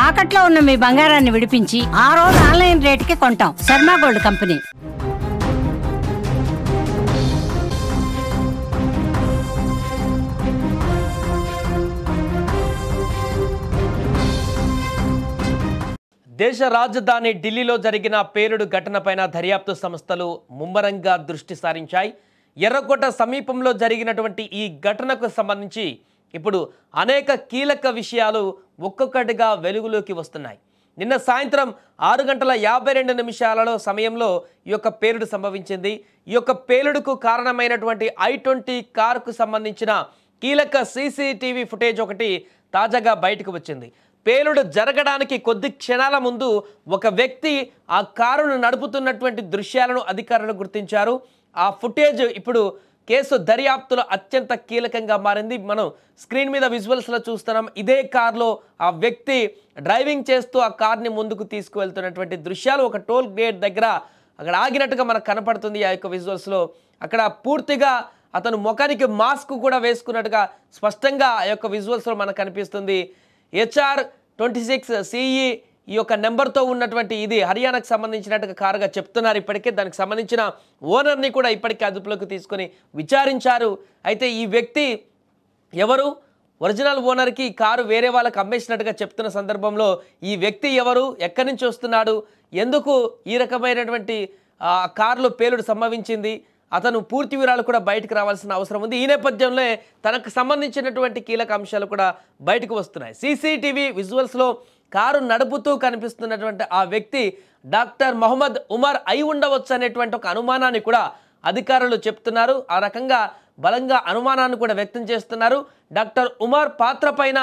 తాకట్లో ఉన్న మీ బంగారాన్ని విడిపించి ఆ రోజు ఆన్లైన్ రేటుకి కొంటాం. Sharma gold company. దేశ రాజధాని ఢిల్లీలో జరిగిన పేలుడు ఘటనపైన దర్యాప్తు సంస్థలు ముమ్మరంగా దృష్టి సారించాయి. ఎర్రకోట సమీపంలో జరిగినటువంటి ఈ ఘటనకు సంబంధించి ఇప్పుడు అనేక కీలక విషయాలు ఒక్కొక్కటిగా వెలుగులోకి వస్తున్నాయి. నిన్న సాయంత్రం 6:52 సమయంలో ఈ యొక్క పేలుడు సంభవించింది. ఈ యొక్క పేలుడుకు కారణమైనటువంటి i20 కారుకు సంబంధించిన కీలక సీసీటీవీ ఫుటేజ్ ఒకటి తాజాగా బయటకు వచ్చింది. పేలుడు జరగడానికి కొద్ది క్షణాల ముందు ఒక వ్యక్తి ఆ కారును నడుపుతున్నటువంటి దృశ్యాలను అధికారులు గుర్తించారు. ఆ ఫుటేజ్ ఇప్పుడు కేసు దర్యాప్తులో అత్యంత కీలకంగా మారింది. మనం స్క్రీన్ మీద విజువల్స్లో చూస్తున్నాం. ఇదే కారులో ఆ వ్యక్తి డ్రైవింగ్ చేస్తూ ఆ కార్ని ముందుకు తీసుకువెళ్తున్నటువంటి దృశ్యాలు ఒక టోల్ గేట్ దగ్గర అక్కడ ఆగినట్టుగా మనకు కనపడుతుంది. ఆ యొక్క విజువల్స్లో అక్కడ పూర్తిగా అతను ముఖానికి మాస్క్ కూడా వేసుకున్నట్టుగా స్పష్టంగా ఆ యొక్క విజువల్స్లో మనకు కనిపిస్తుంది. HR26 CE ఈ యొక్క నెంబర్తో ఉన్నటువంటి ఇది హర్యానాకు సంబంధించినట్టుగా కారుగా చెప్తున్నారు. ఇప్పటికే దానికి సంబంధించిన ఓనర్ని కూడా ఇప్పటికే అదుపులోకి తీసుకొని విచారించారు. అయితే ఈ వ్యక్తి ఎవరు, ఒరిజినల్ ఓనర్కి కారు వేరే వాళ్ళకి అమ్మేసినట్టుగా చెప్తున్న సందర్భంలో ఈ వ్యక్తి ఎవరు, ఎక్కడి నుంచి వస్తున్నాడు, ఎందుకు ఈ రకమైనటువంటి కారులో పేలుడు సంభవించింది, అతను పూర్తి వివరాలు కూడా బయటకు రావాల్సిన అవసరం ఉంది. ఈ నేపథ్యంలో తనకు సంబంధించినటువంటి కీలక అంశాలు కూడా బయటకు వస్తున్నాయి. సీసీటీవీ విజువల్స్లో కారు నడుపుతూ కనిపిస్తున్నటువంటి ఆ వ్యక్తి డాక్టర్ మొహమ్మద్ ఉమర్ అయి ఉండవచ్చు అనేటువంటి ఒక అనుమానాన్ని కూడా అధికారులు చెప్తున్నారు. ఆ రకంగా బలంగా అనుమానాన్ని కూడా వ్యక్తం చేస్తున్నారు. డాక్టర్ ఉమర్ పాత్ర పైన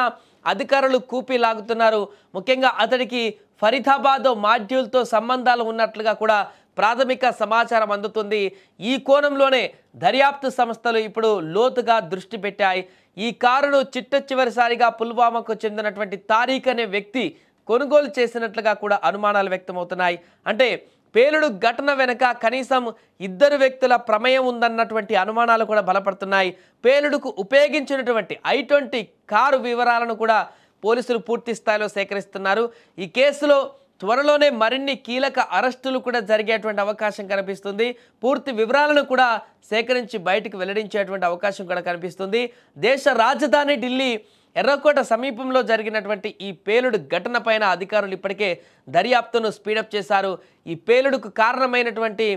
అధికారులు కూపి లాగుతున్నారు. ముఖ్యంగా అతడికి ఫరీదాబాద్ మాడ్యూల్తో సంబంధాలు ఉన్నట్లుగా కూడా ప్రాథమిక సమాచారం అందుతుంది. ఈ కోణంలోనే దర్యాప్తు సంస్థలు ఇప్పుడు లోతుగా దృష్టి పెట్టాయి. ఈ కారును చిట్టచివరిసారిగా పుల్వామాకు చెందినటువంటి తారీఖ్ అనే వ్యక్తి కొనుగోలు చేసినట్లుగా కూడా అనుమానాలు వ్యక్తమవుతున్నాయి. అంటే పేలుడు ఘటన వెనుక కనీసం 2 వ్యక్తుల ప్రమేయం ఉందన్నటువంటి అనుమానాలు కూడా బలపడుతున్నాయి. పేలుడుకు ఉపయోగించినటువంటి i20 కారు వివరాలను కూడా పోలీసులు పూర్తి స్థాయిలో సేకరిస్తున్నారు. ఈ కేసులో త్వరలోనే మరిన్ని కీలక అరెస్టులు కూడా జరిగేటువంటి అవకాశం కనిపిస్తుంది. పూర్తి వివరాలను కూడా సేకరించి బయటకు వెల్లడించేటువంటి అవకాశం కూడా కనిపిస్తుంది. దేశ రాజధాని ఢిల్లీ ఎర్రకోట సమీపంలో జరిగినటువంటి ఈ పేలుడు ఘటన పైన అధికారులు ఇప్పటికే దర్యాప్తును స్పీడప్ చేశారు. ఈ పేలుడుకు కారణమైనటువంటి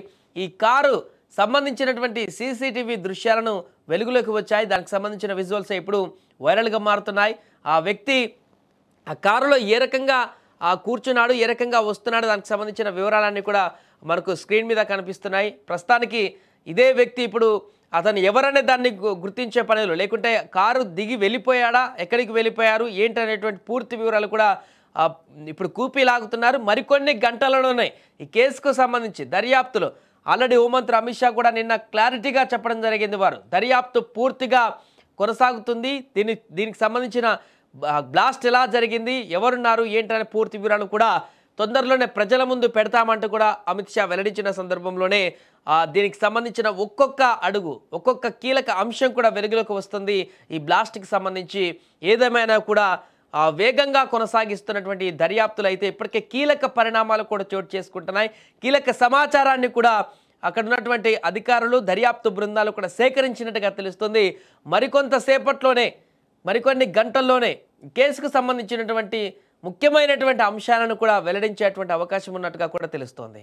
ఈ కారు సంబంధించినటువంటి సీసీటీవీ దృశ్యాలను వెలుగులోకి వచ్చాయి. దానికి సంబంధించిన విజువల్స్ ఇప్పుడు వైరల్గా మారుతున్నాయి. ఆ వ్యక్తి ఆ కారులో ఏ రకంగా కూర్చున్నాడు, ఏ రకంగా వస్తున్నాడు, దానికి సంబంధించిన వివరాలన్నీ కూడా మనకు స్క్రీన్ మీద కనిపిస్తున్నాయి. ప్రస్తుతానికి ఇదే వ్యక్తి ఇప్పుడు అతను ఎవరనే దాన్ని గుర్తించే పనిలో, లేకుంటే కారు దిగి వెళ్ళిపోయాడా, ఎక్కడికి వెళ్ళిపోయారు ఏంటనేటువంటి పూర్తి వివరాలు కూడా ఇప్పుడు కూపీ లాగుతున్నారు. మరికొన్ని గంటలలోనే ఈ కేసుకు సంబంధించి దర్యాప్తులో ఆల్రెడీ హోంమంత్రి అమిత్ షా కూడా నిన్న క్లారిటీగా చెప్పడం జరిగింది. వారు దర్యాప్తు పూర్తిగా కొనసాగుతుంది, దీనికి సంబంధించిన బ్లాస్ట్ ఎలా జరిగింది, ఎవరున్నారు ఏంటనే పూర్తి వివరాలు కూడా తొందరలోనే ప్రజల ముందు పెడతామంటూ కూడా అమిత్ షా వెల్లడించిన సందర్భంలోనే దీనికి సంబంధించిన ఒక్కొక్క అడుగు, ఒక్కొక్క కీలక అంశం కూడా వెలుగులోకి వస్తుంది. ఈ బ్లాస్ట్కి సంబంధించి ఏదేమైనా కూడా వేగంగా కొనసాగిస్తున్నటువంటి దర్యాప్తులు అయితే ఇప్పటికే కీలక పరిణామాలు కూడా చోటు చేసుకుంటున్నాయి. కీలక సమాచారాన్ని కూడా అక్కడ ఉన్నటువంటి అధికారులు, దర్యాప్తు బృందాలు కూడా సేకరించినట్టుగా తెలుస్తుంది. మరికొంతసేపట్లోనే, మరికొన్ని గంటల్లోనే కేసుకు సంబంధించినటువంటి ముఖ్యమైనటువంటి అంశాలను కూడా వెల్లడించేటువంటి అవకాశం ఉన్నట్టుగా కూడా తెలుస్తోంది.